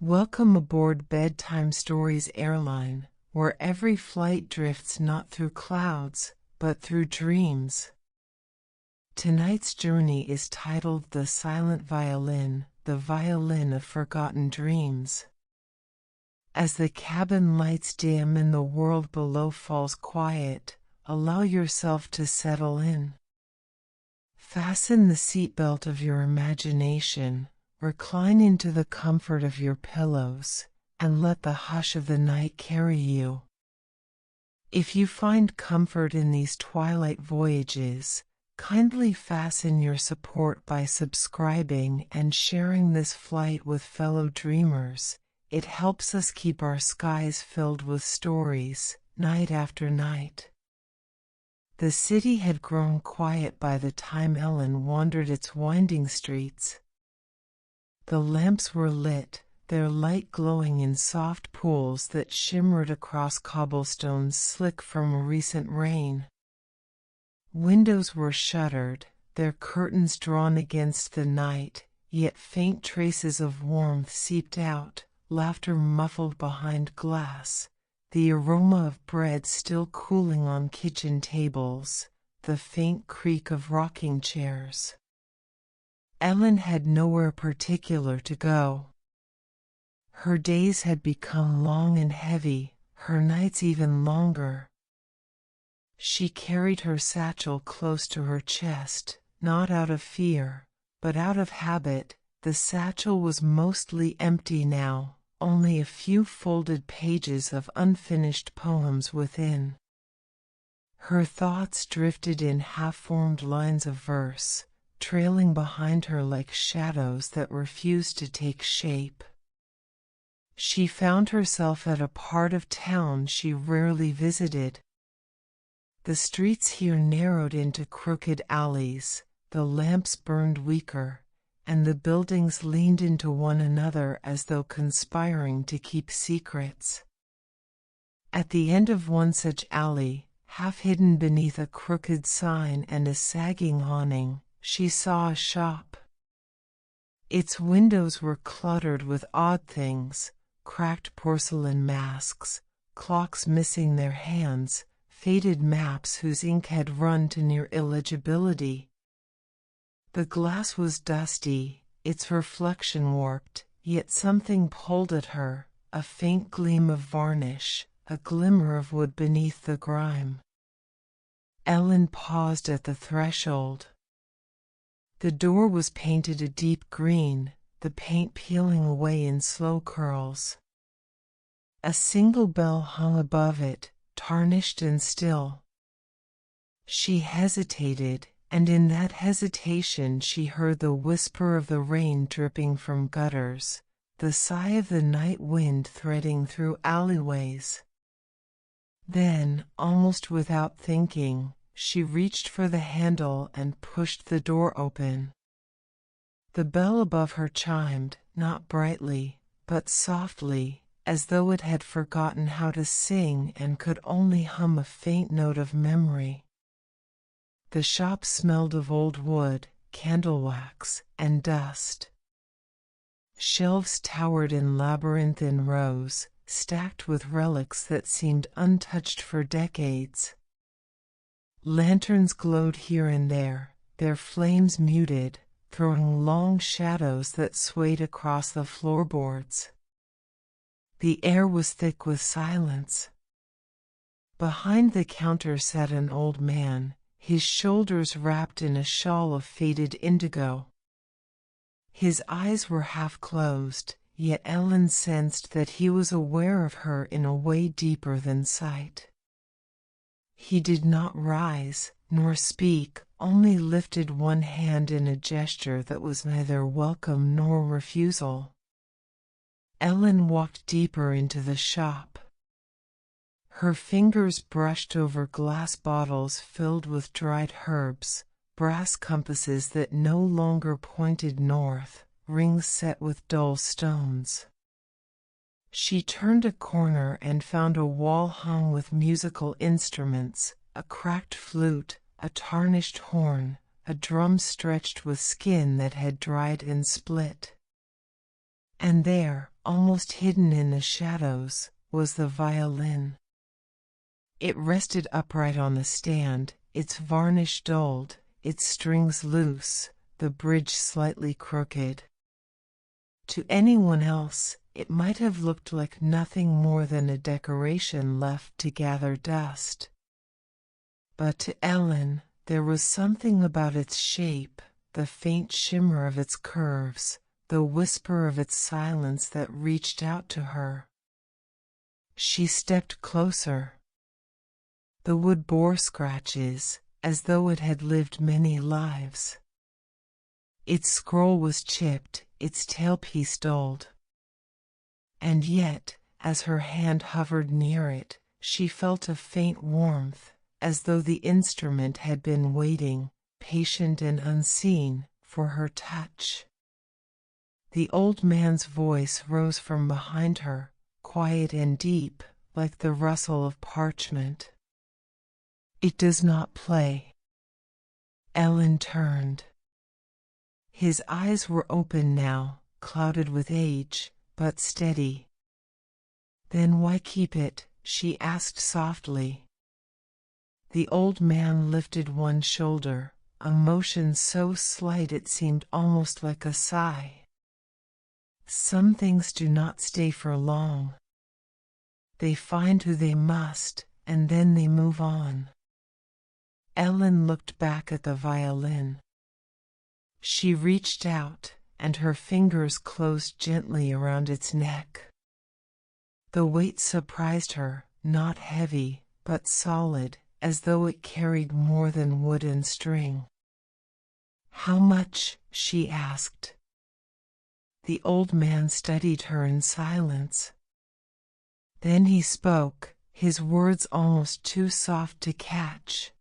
Welcome aboard Bedtime Stories Airline, where every flight drifts not through clouds, but through dreams. Tonight's journey is titled The Silent Violin, the Violin of Forgotten Dreams. As the cabin lights dim and the world below falls quiet, allow yourself to settle in. Fasten the seatbelt of your imagination, recline into the comfort of your pillows, and let the hush of the night carry you. If you find comfort in these twilight voyages, kindly fasten your support by subscribing and sharing this flight with fellow dreamers. It helps us keep our skies filled with stories, night after night. The city had grown quiet by the time Ellen wandered its winding streets. The lamps were lit, their light glowing in soft pools that shimmered across cobblestones slick from a recent rain. Windows were shuttered, their curtains drawn against the night, yet faint traces of warmth seeped out, laughter muffled behind glass, the aroma of bread still cooling on kitchen tables, the faint creak of rocking chairs. Ellen had nowhere particular to go. Her days had become long and heavy, her nights even longer. She carried her satchel close to her chest, not out of fear, but out of habit. The satchel was mostly empty now, only a few folded pages of unfinished poems within. Her thoughts drifted in half-formed lines of verse, trailing behind her like shadows that refused to take shape. She found herself at a part of town she rarely visited. The streets here narrowed into crooked alleys, the lamps burned weaker, and the buildings leaned into one another as though conspiring to keep secrets. At the end of one such alley, half hidden beneath a crooked sign and a sagging awning, she saw a shop. Its windows were cluttered with odd things, cracked porcelain masks, clocks missing their hands, faded maps whose ink had run to near illegibility. The glass was dusty, its reflection warped, yet something pulled at her, a faint gleam of varnish, a glimmer of wood beneath the grime. Ellen paused at the threshold. The door was painted a deep green, the paint peeling away in slow curls. A single bell hung above it, tarnished and still. She hesitated, and in that hesitation she heard the whisper of the rain dripping from gutters, the sigh of the night wind threading through alleyways. Then, almost without thinking, she reached for the handle and pushed the door open. The bell above her chimed, not brightly, but softly, as though it had forgotten how to sing and could only hum a faint note of memory. The shop smelled of old wood, candle wax, and dust. Shelves towered in labyrinthine rows, stacked with relics that seemed untouched for decades. Lanterns glowed here and there, their flames muted, throwing long shadows that swayed across the floorboards. The air was thick with silence. Behind the counter sat an old man, his shoulders wrapped in a shawl of faded indigo. His eyes were half closed, yet Ellen sensed that he was aware of her in a way deeper than sight. He did not rise, nor speak, only lifted one hand in a gesture that was neither welcome nor refusal. Ellen walked deeper into the shop. Her fingers brushed over glass bottles filled with dried herbs, brass compasses that no longer pointed north, rings set with dull stones. She turned a corner and found a wall hung with musical instruments, a cracked flute, a tarnished horn, a drum stretched with skin that had dried and split. And there, almost hidden in the shadows, was the violin. It rested upright on the stand, its varnish dulled, its strings loose, the bridge slightly crooked. To anyone else, it might have looked like nothing more than a decoration left to gather dust. But to Ellen, there was something about its shape, the faint shimmer of its curves, the whisper of its silence that reached out to her. She stepped closer. The wood bore scratches, as though it had lived many lives. Its scroll was chipped, its tailpiece dulled. And yet, as her hand hovered near it, she felt a faint warmth, as though the instrument had been waiting, patient and unseen, for her touch. The old man's voice rose from behind her, quiet and deep, like the rustle of parchment. "It does not play." Ellen turned. His eyes were open now, clouded with age, but steady. "Then why keep it?" she asked softly. The old man lifted one shoulder, a motion so slight it seemed almost like a sigh. "Some things do not stay for long. They find who they must, and then they move on." Ellen looked back at the violin. She reached out, and her fingers closed gently around its neck. The weight surprised her, not heavy, but solid, as though it carried more than wood and string. "How much?" she asked. The old man studied her in silence. Then he spoke, his words almost too soft to catch.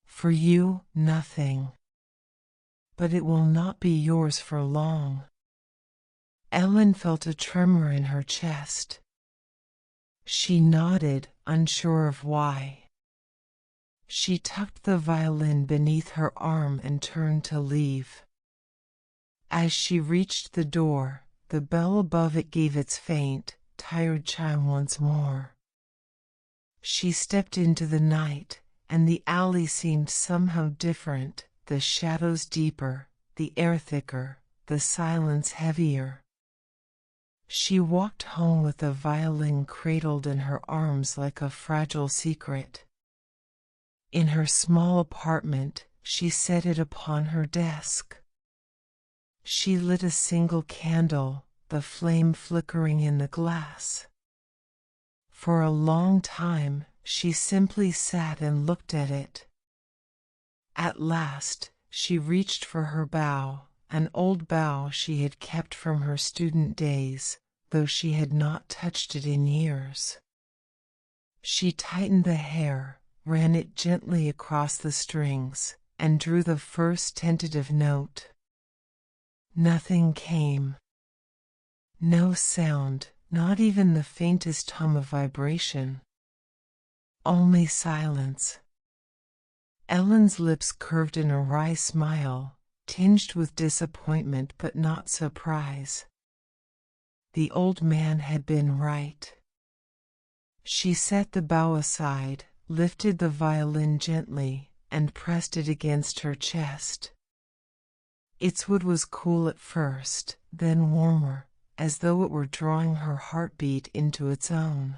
"For you, nothing. But it will not be yours for long." Ellen felt a tremor in her chest. She nodded, unsure of why. She tucked the violin beneath her arm and turned to leave. As she reached the door, the bell above it gave its faint, tired chime once more. She stepped into the night, and the alley seemed somehow different, the shadows deeper, the air thicker, the silence heavier. She walked home with the violin cradled in her arms like a fragile secret. In her small apartment, she set it upon her desk. She lit a single candle, the flame flickering in the glass. For a long time, she simply sat and looked at it. At last, she reached for her bow, an old bow she had kept from her student days, though she had not touched it in years. She tightened the hair, ran it gently across the strings, and drew the first tentative note. Nothing came. No sound, not even the faintest hum of vibration. Only silence. Ellen's lips curved in a wry smile, tinged with disappointment but not surprise. The old man had been right. She set the bow aside, lifted the violin gently, and pressed it against her chest. Its wood was cool at first, then warmer, as though it were drawing her heartbeat into its own.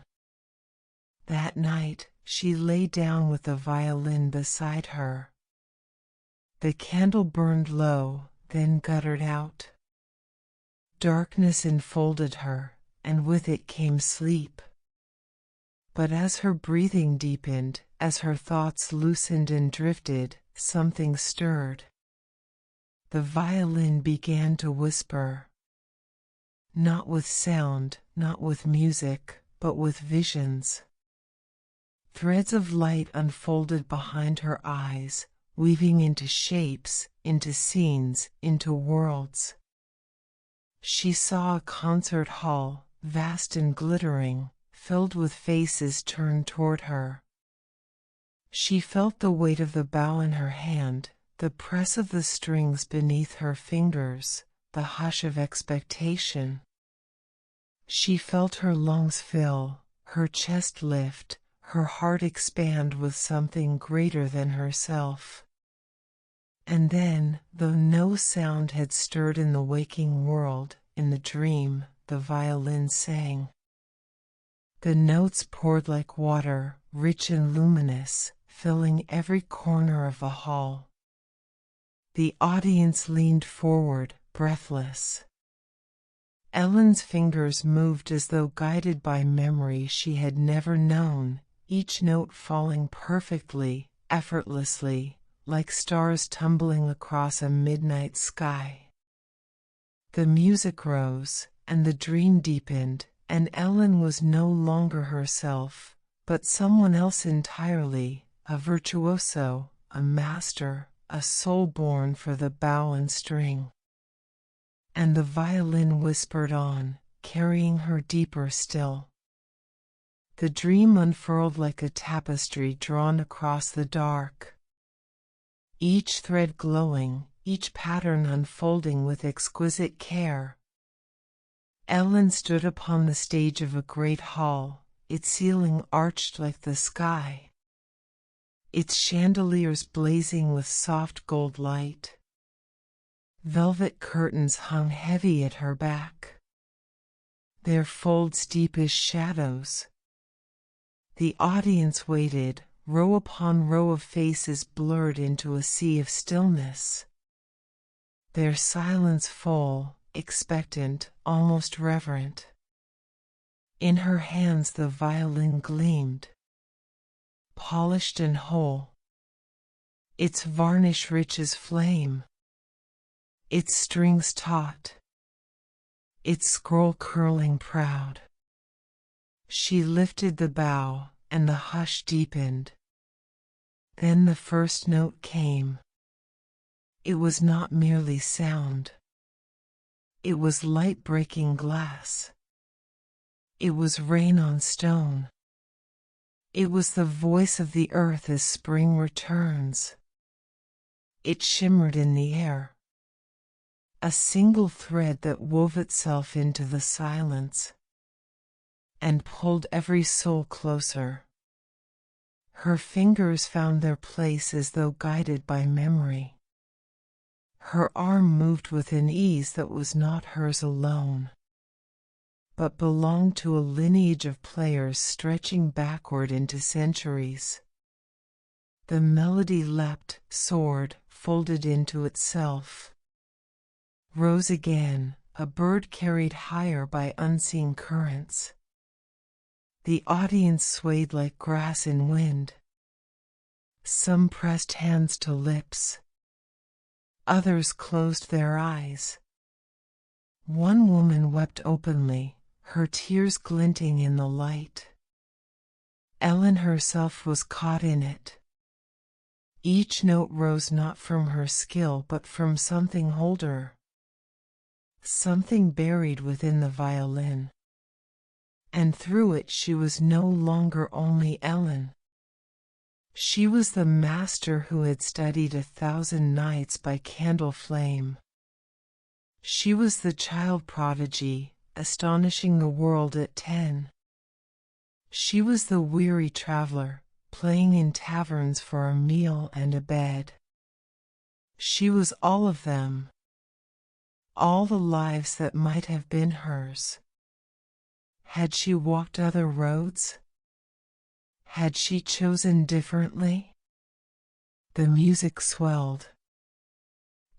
That night, she lay down with the violin beside her. The candle burned low, then guttered out. Darkness enfolded her, and with it came sleep. But as her breathing deepened, as her thoughts loosened and drifted, something stirred. The violin began to whisper. Not with sound, not with music, but with visions. Threads of light unfolded behind her eyes, weaving into shapes, into scenes, into worlds. She saw a concert hall, vast and glittering, filled with faces turned toward her. She felt the weight of the bow in her hand, the press of the strings beneath her fingers, the hush of expectation. She felt her lungs fill, her chest lift, her heart expand with something greater than herself. And then, though no sound had stirred in the waking world, in the dream, the violin sang. The notes poured like water, rich and luminous, filling every corner of the hall. The audience leaned forward, breathless. Ellen's fingers moved as though guided by memory she had never known, each note falling perfectly, effortlessly, like stars tumbling across a midnight sky. The music rose, and the dream deepened, and Ellen was no longer herself, but someone else entirely, a virtuoso, a master, a soul born for the bow and string. And the violin whispered on, carrying her deeper still. The dream unfurled like a tapestry drawn across the dark. Each thread glowing, each pattern unfolding with exquisite care. Ellen stood upon the stage of a great hall, its ceiling arched like the sky, its chandeliers blazing with soft gold light. Velvet curtains hung heavy at her back, their folds deep as shadows. The audience waited, row upon row of faces blurred into a sea of stillness. Their silence full, expectant, almost reverent. In her hands the violin gleamed, polished and whole, its varnish rich as flame, its strings taut, its scroll curling proud. She lifted the bow, and the hush deepened. Then the first note came. It was not merely sound. It was light breaking glass. It was rain on stone. It was the voice of the earth as spring returns. It shimmered in the air. A single thread that wove itself into the silence and pulled every soul closer. Her fingers found their place as though guided by memory. Her arm moved with an ease that was not hers alone, but belonged to a lineage of players stretching backward into centuries. The melody leapt, soared, folded into itself. Rose again, a bird carried higher by unseen currents. The audience swayed like grass in wind. Some pressed hands to lips. Others closed their eyes. One woman wept openly, her tears glinting in the light. Ellen herself was caught in it. Each note rose not from her skill but from something older, something buried within the violin. And through it she was no longer only Ellen. She was the master who had studied 1,000 nights by candle flame. She was the child prodigy, astonishing the world at 10. She was the weary traveler, playing in taverns for a meal and a bed. She was all of them, all the lives that might have been hers. Had she walked other roads? Had she chosen differently? The music swelled.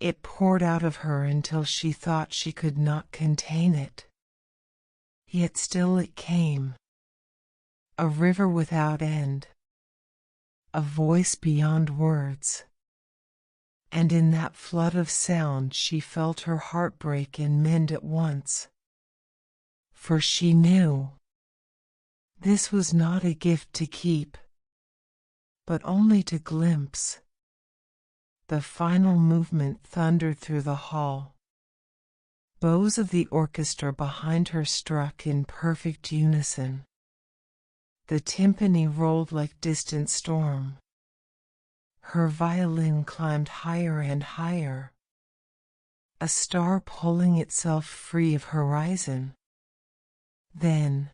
It poured out of her until she thought she could not contain it. Yet still it came. A river without end. A voice beyond words. And in that flood of sound she felt her heart break and mend at once. For she knew this was not a gift to keep, but only to glimpse. The final movement thundered through the hall. Bows of the orchestra behind her struck in perfect unison. The timpani rolled like distant storm. Her violin climbed higher and higher. a star pulling itself free of horizon. Then,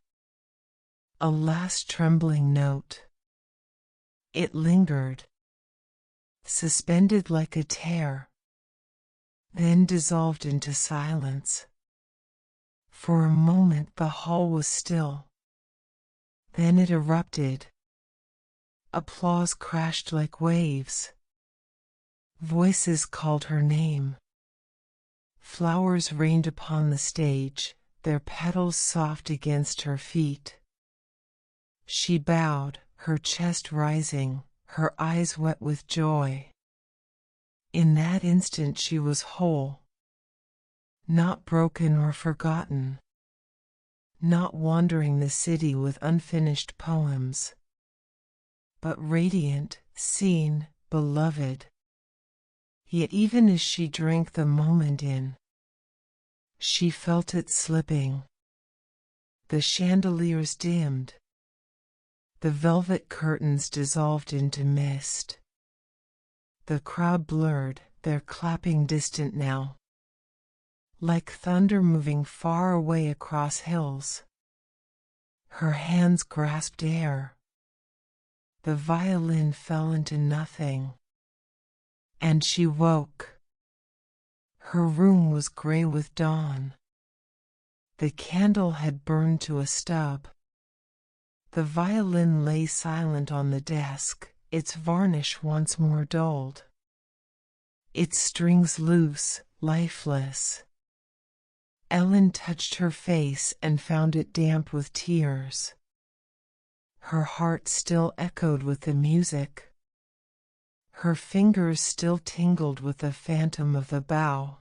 a last trembling note. It lingered, suspended like a tear, then dissolved into silence. For a moment the hall was still. Then it erupted. Applause crashed like waves. Voices called her name. Flowers rained upon the stage, their petals soft against her feet. She bowed, her chest rising, her eyes wet with joy. In that instant she was whole, not broken or forgotten, not wandering the city with unfinished poems, but radiant, seen, beloved. Yet even as she drank the moment in, she felt it slipping. The chandeliers dimmed. The velvet curtains dissolved into mist. The crowd blurred, their clapping distant now, like thunder moving far away across hills. Her hands grasped air. The violin fell into nothing. And she woke. Her room was gray with dawn. The candle had burned to a stub. The violin lay silent on the desk, its varnish once more dulled. Its strings loose, lifeless. Ellen touched her face and found it damp with tears. Her heart still echoed with the music. Her fingers still tingled with the phantom of the bow.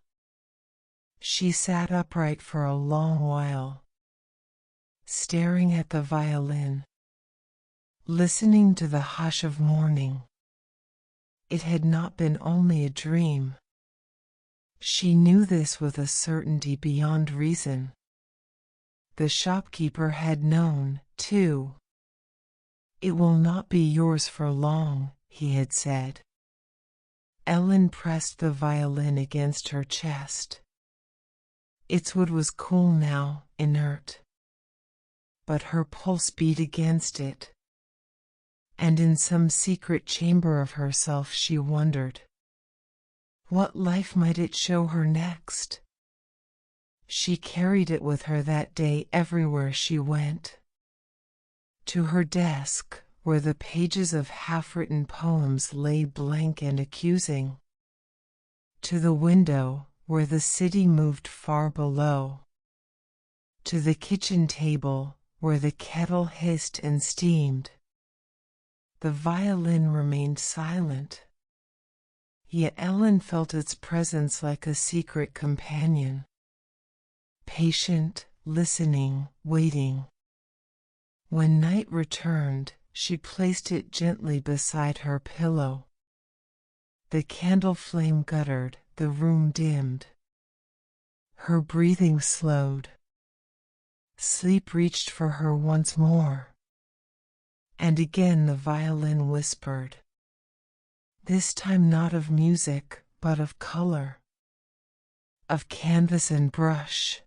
She sat upright for a long while, staring at the violin, listening to the hush of morning. It had not been only a dream. She knew this with a certainty beyond reason. The shopkeeper had known, too. "It will not be yours for long," he had said. Ellen pressed the violin against her chest. Its wood was cool now, inert. But her pulse beat against it. And in some secret chamber of herself she wondered, what life might it show her next? She carried it with her that day everywhere she went. To her desk, where the pages of half-written poems lay blank and accusing. To the window, where the city moved far below. To the kitchen table, where the kettle hissed and steamed. The violin remained silent. Yet Ellen felt its presence like a secret companion. Patient, listening, waiting. When night returned, she placed it gently beside her pillow. The candle flame guttered, the room dimmed. Her breathing slowed. Sleep reached for her once more. And again the violin whispered. This time not of music, but of color. Of canvas and brush.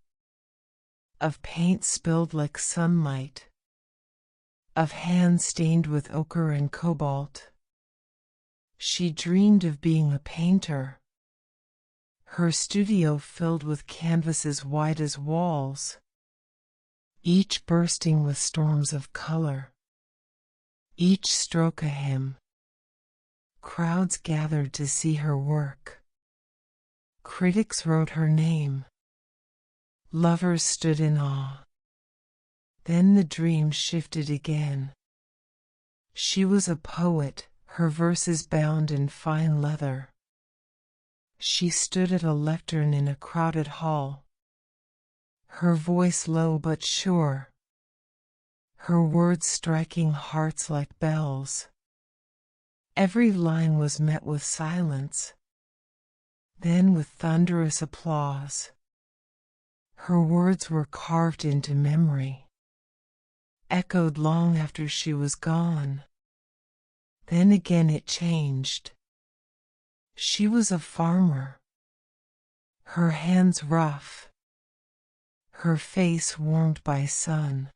Of paint spilled like sunlight. Of hands stained with ochre and cobalt. She dreamed of being a painter. Her studio filled with canvases wide as walls, each bursting with storms of color. Each stroke a hymn. Crowds gathered to see her work. Critics wrote her name. Lovers stood in awe. Then the dream shifted again. She was a poet, her verses bound in fine leather. She stood at a lectern in a crowded hall. Her voice low but sure. Her words striking hearts like bells. Every line was met with silence, then with thunderous applause. Her words were carved into memory, echoed long after she was gone. Then again it changed. She was a farmer. her hands rough, her face warmed by sun.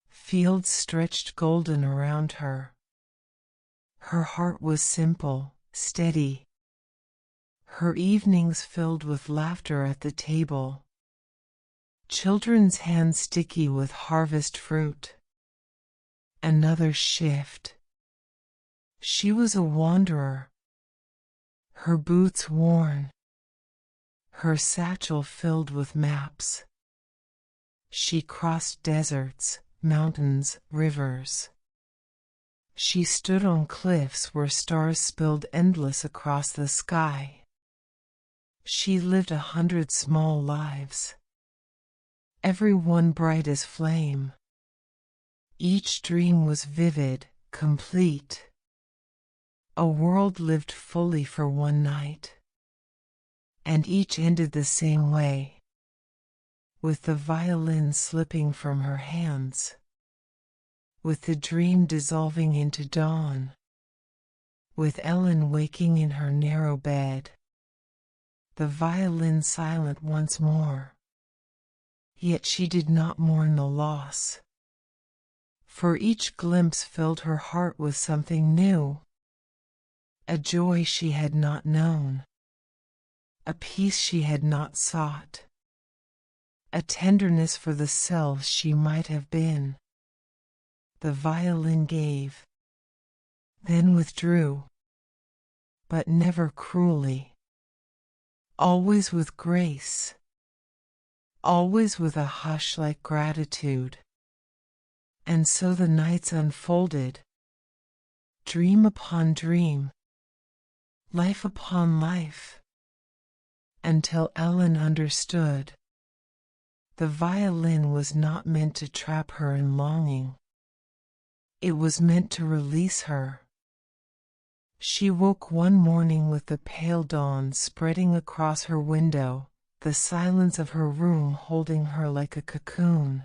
Fields stretched golden around her. Her heart was simple, steady. Her evenings filled with laughter at the table. Children's hands sticky with harvest fruit. Another shift. She was a wanderer. Her boots worn. Her satchel filled with maps. She crossed deserts, mountains, rivers. She stood on cliffs where stars spilled endless across the sky. She lived 100 small lives, every one bright as flame. Each dream was vivid, complete. A world lived fully for one night. And each ended the same way, with the violin slipping from her hands, with the dream dissolving into dawn, with Ellen waking in her narrow bed, the violin silent once more. Yet she did not mourn the loss, for each glimpse filled her heart with something new, a joy she had not known, a peace she had not sought, a tenderness for the selves she might have been. The violin gave, then withdrew, but never cruelly. Always with grace, always with a hush like gratitude. And so the nights unfolded, dream upon dream, life upon life, until Ellen understood. The violin was not meant to trap her in longing. It was meant to release her. She woke one morning with the pale dawn spreading across her window, the silence of her room holding her like a cocoon.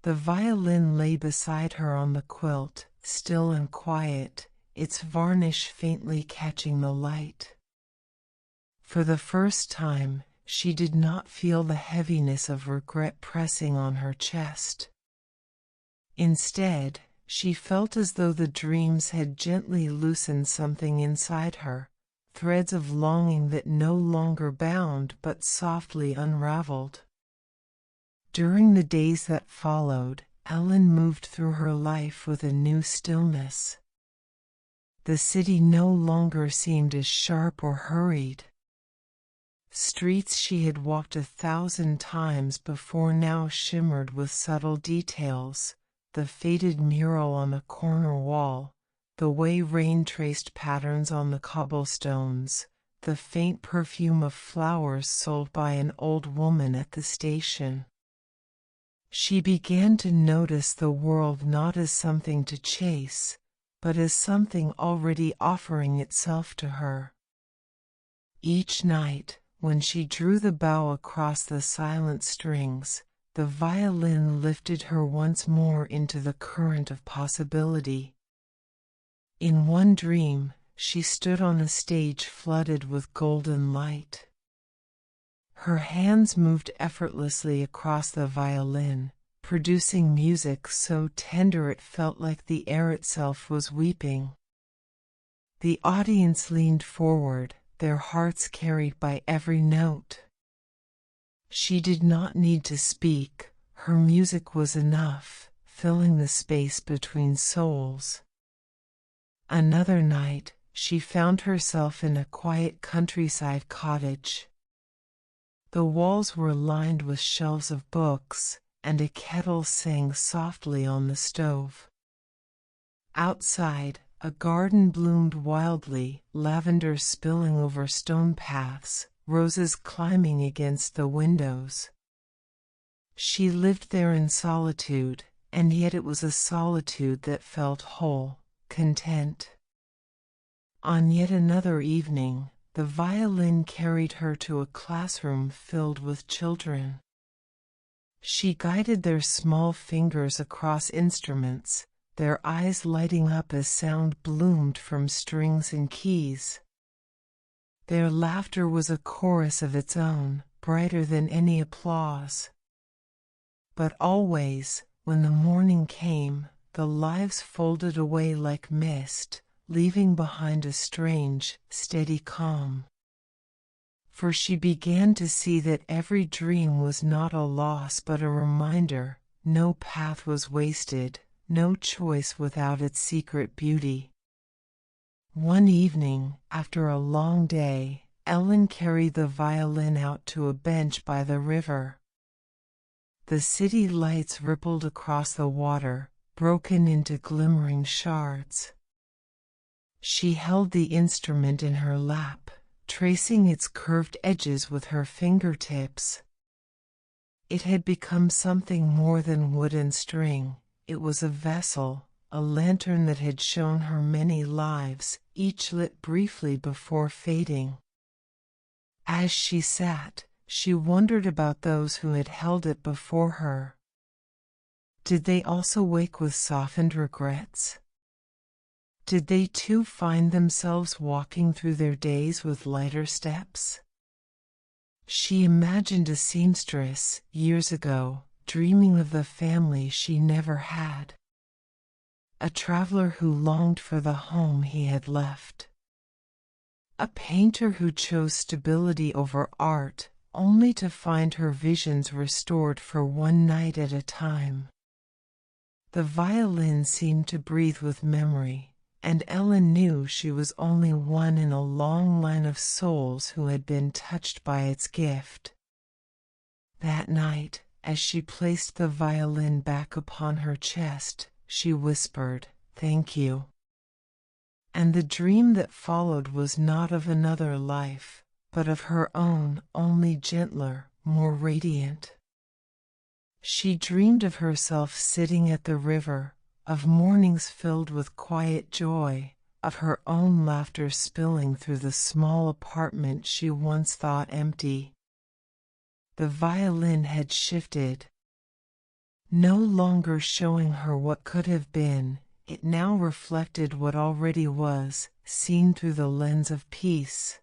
The violin lay beside her on the quilt, still and quiet, its varnish faintly catching the light. For the first time, she did not feel the heaviness of regret pressing on her chest. Instead, she felt as though the dreams had gently loosened something inside her, threads of longing that no longer bound but softly unraveled. During the days that followed, Ellen moved through her life with a new stillness. The city no longer seemed as sharp or hurried. Streets she had walked 1,000 times before now shimmered with subtle details, the faded mural on the corner wall, the way rain traced patterns on the cobblestones, the faint perfume of flowers sold by an old woman at the station. She began to notice the world not as something to chase, but as something already offering itself to her. Each night, when she drew the bow across the silent strings, the violin lifted her once more into the current of possibility. In one dream, she stood on a stage flooded with golden light. Her hands moved effortlessly across the violin, producing music so tender it felt like the air itself was weeping. The audience leaned forward, their hearts carried by every note. She did not need to speak, her music was enough, filling the space between souls. Another night, she found herself in a quiet countryside cottage. The walls were lined with shelves of books, and a kettle sang softly on the stove. Outside, a garden bloomed wildly, lavender spilling over stone paths, roses climbing against the windows. She lived there in solitude, and yet it was a solitude that felt whole, content. On yet another evening, the violin carried her to a classroom filled with children. She guided their small fingers across instruments, their eyes lighting up as sound bloomed from strings and keys. Their laughter was a chorus of its own, brighter than any applause. But always, when the morning came, the lives folded away like mist, leaving behind a strange, steady calm. For she began to see that every dream was not a loss but a reminder. No path was wasted, no choice without its secret beauty. One evening, after a long day, Ellen carried the violin out to a bench by the river. The city lights rippled across the water, broken into glimmering shards. She held the instrument in her lap, tracing its curved edges with her fingertips. It had become something more than wood and string. It was a vessel, a lantern that had shown her many lives, each lit briefly before fading. As she sat, she wondered about those who had held it before her. Did they also wake with softened regrets? Did they too find themselves walking through their days with lighter steps? She imagined a seamstress, years ago, dreaming of the family she never had. A traveler who longed for the home he had left. A painter who chose stability over art, only to find her visions restored for one night at a time. The violin seemed to breathe with memory, and Ellen knew she was only one in a long line of souls who had been touched by its gift. That night, as she placed the violin back upon her chest, she whispered, "Thank you." And the dream that followed was not of another life, but of her own, only gentler, more radiant. She dreamed of herself sitting at the river, of mornings filled with quiet joy, of her own laughter spilling through the small apartment she once thought empty. The violin had shifted. No longer showing her what could have been, it now reflected what already was, seen through the lens of peace.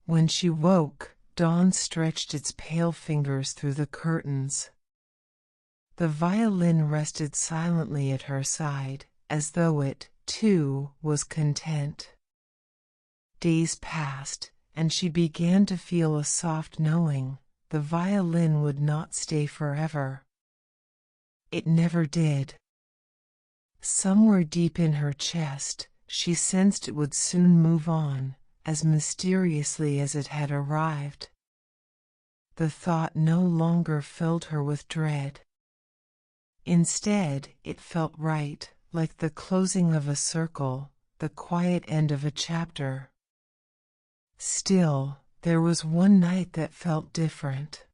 When she woke, dawn stretched its pale fingers through the curtains. The violin rested silently at her side, as though it, too, was content. Days passed, and she began to feel a soft knowing. The violin would not stay forever. It never did. Somewhere deep in her chest, she sensed it would soon move on, as mysteriously as it had arrived. The thought no longer filled her with dread. Instead, it felt right, like the closing of a circle, the quiet end of a chapter. Still, there was one night that felt different.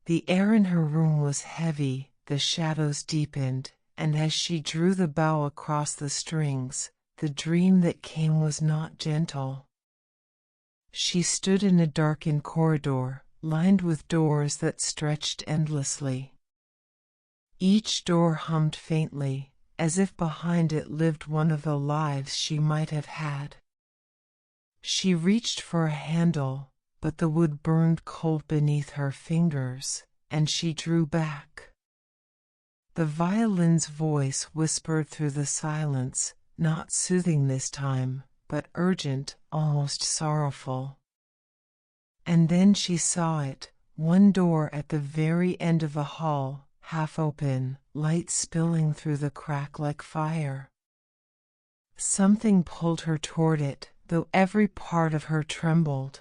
The air in her room was heavy, the shadows deepened, and as she drew the bow across the strings, the dream that came was not gentle. She stood in a darkened corridor, lined with doors that stretched endlessly. Each door hummed faintly, as if behind it lived one of the lives she might have had. She reached for a handle, but the wood burned cold beneath her fingers, and she drew back. The violin's voice whispered through the silence, not soothing this time, but urgent, almost sorrowful. And then she saw it, one door at the very end of the hall, half open, light spilling through the crack like fire. Something pulled her toward it, though every part of her trembled.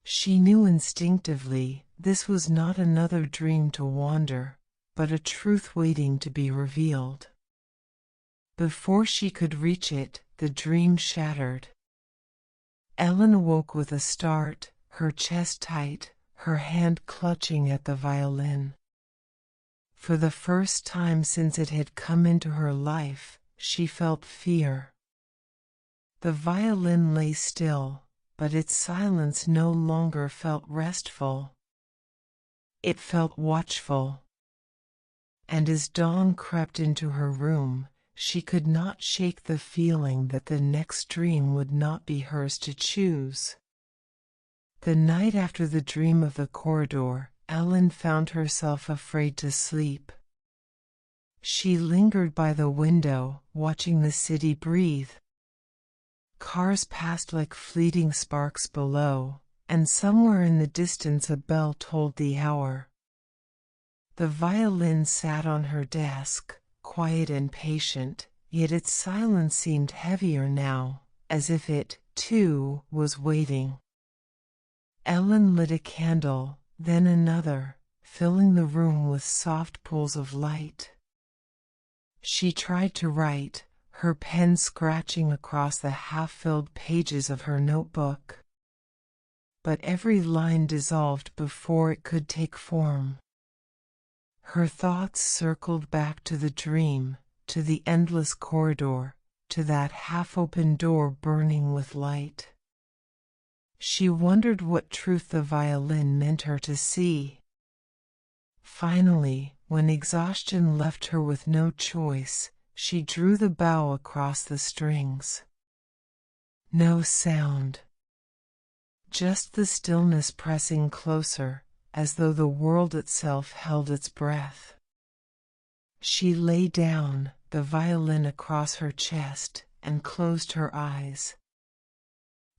She knew instinctively this was not another dream to wander, but a truth waiting to be revealed. Before she could reach it, the dream shattered. Ellen awoke with a start, her chest tight, her hand clutching at the violin. For the first time since it had come into her life, she felt fear. The violin lay still, but its silence no longer felt restful. It felt watchful. And as dawn crept into her room, she could not shake the feeling that the next dream would not be hers to choose. The night after the dream of the corridor, Ellen found herself afraid to sleep. She lingered by the window, watching the city breathe. Cars passed like fleeting sparks below, and somewhere in the distance a bell tolled the hour. The violin sat on her desk, quiet and patient, yet its silence seemed heavier now, as if it, too, was waiting. Ellen lit a candle, then another, filling the room with soft pools of light. She tried to write, her pen scratching across the half-filled pages of her notebook. But every line dissolved before it could take form. Her thoughts circled back to the dream, to the endless corridor, to that half-open door burning with light. She wondered what truth the violin meant her to see. Finally, when exhaustion left her with no choice, she drew the bow across the strings. No sound. Just the stillness pressing closer, as though the world itself held its breath. She lay down, the violin across her chest, and closed her eyes.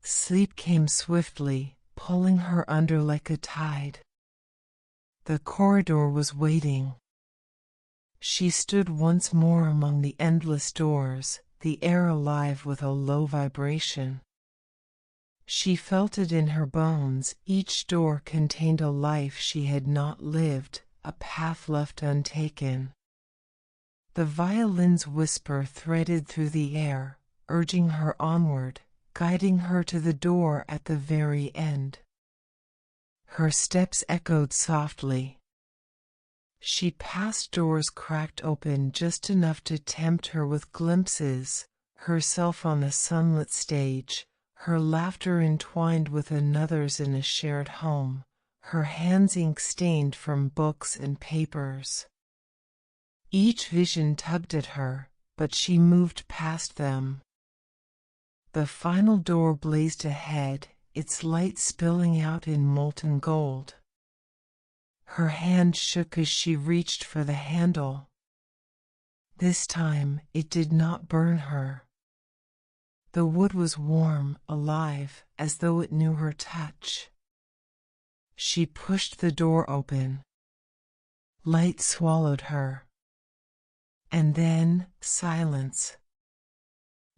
Sleep came swiftly, pulling her under like a tide. The corridor was waiting. She stood once more among the endless doors, the air alive with a low vibration. She felt it in her bones. Each door contained a life she had not lived, a path left untaken. The violin's whisper threaded through the air, urging her onward, guiding her to the door at the very end. Her steps echoed softly. She passed doors cracked open just enough to tempt her with glimpses, herself on the sunlit stage, her laughter entwined with another's in a shared home, her hands ink-stained from books and papers. Each vision tugged at her, but she moved past them. The final door blazed ahead, its light spilling out in molten gold. Her hand shook as she reached for the handle. This time it did not burn her. The wood was warm, alive, as though it knew her touch. She pushed the door open. Light swallowed her. And then silence.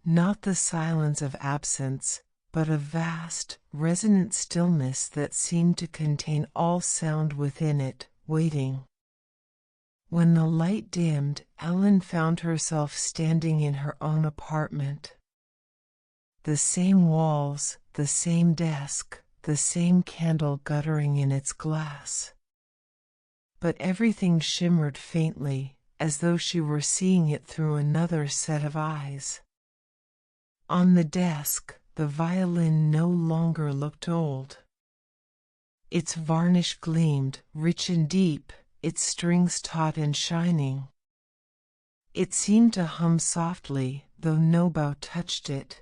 Not the silence of absence, but a vast, resonant stillness that seemed to contain all sound within it, waiting. When the light dimmed, Ellen found herself standing in her own apartment. The same walls, the same desk, the same candle guttering in its glass. But everything shimmered faintly, as though she were seeing it through another set of eyes. On the desk, the violin no longer looked old. Its varnish gleamed, rich and deep, its strings taut and shining. It seemed to hum softly, though no bow touched it.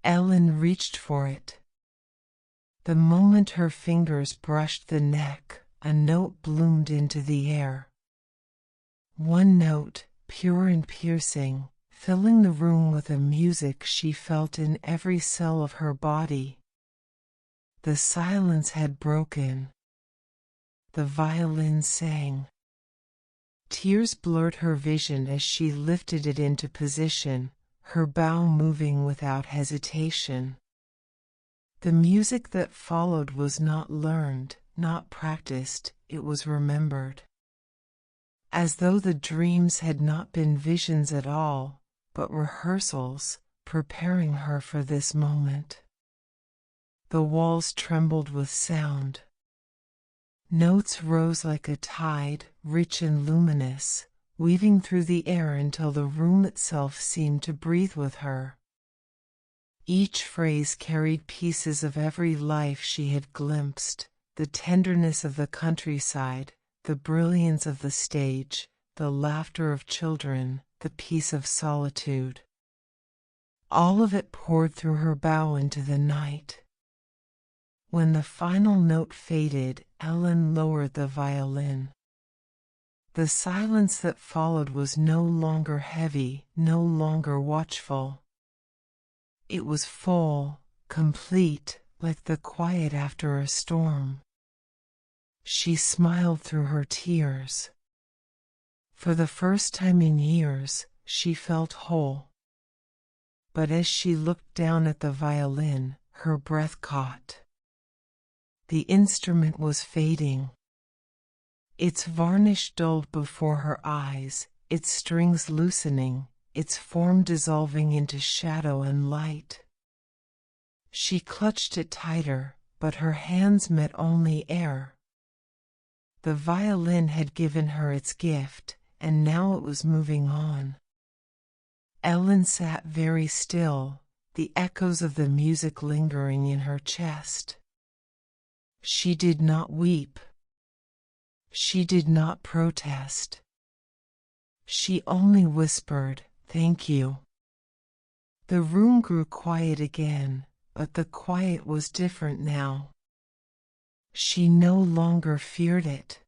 Ellen reached for it. The moment her fingers brushed the neck, a note bloomed into the air. One note, pure and piercing, filling the room with a music she felt in every cell of her body. The silence had broken. The violin sang. Tears blurred her vision as she lifted it into position, her bow moving without hesitation. The music that followed was not learned, not practiced, it was remembered. As though the dreams had not been visions at all, but rehearsals, preparing her for this moment. The walls trembled with sound. Notes rose like a tide, rich and luminous, weaving through the air until the room itself seemed to breathe with her. Each phrase carried pieces of every life she had glimpsed, the tenderness of the countryside, the brilliance of the stage, the laughter of children, the peace of solitude. All of it poured through her bow into the night. When the final note faded, Ellen lowered the violin. The silence that followed was no longer heavy, no longer watchful. It was full, complete, like the quiet after a storm. She smiled through her tears. For the first time in years, she felt whole. But as she looked down at the violin, her breath caught. The instrument was fading. Its varnish dulled before her eyes, its strings loosening, its form dissolving into shadow and light. She clutched it tighter, but her hands met only air. The violin had given her its gift, and now it was moving on. Ellen sat very still, the echoes of the music lingering in her chest. She did not weep. She did not protest. She only whispered, "Thank you." The room grew quiet again, but the quiet was different now. She no longer feared it.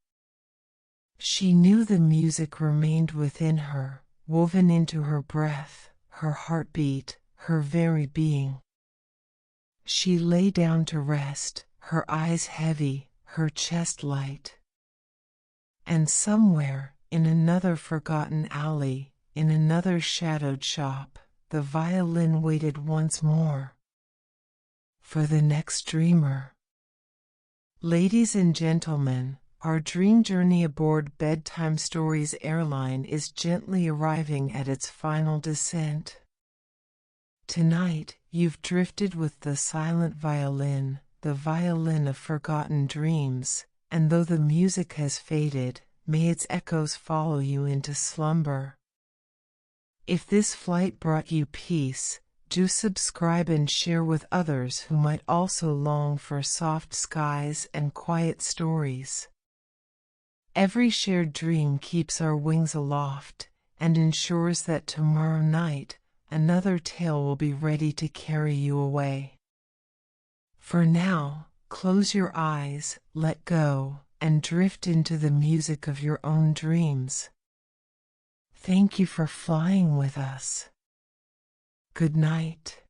She knew the music remained within her, woven into her breath, her heartbeat, her very being. She lay down to rest, her eyes heavy, her chest light. And somewhere, in another forgotten alley, in another shadowed shop, the violin waited once more for the next dreamer. Ladies and gentlemen, our dream journey aboard Bedtime Stories airline is gently arriving at its final descent. Tonight, you've drifted with the silent violin, the violin of forgotten dreams, and though the music has faded, may its echoes follow you into slumber. If this flight brought you peace, do subscribe and share with others who might also long for soft skies and quiet stories. Every shared dream keeps our wings aloft and ensures that tomorrow night another tale will be ready to carry you away. For now, close your eyes, let go, and drift into the music of your own dreams. Thank you for flying with us. Good night.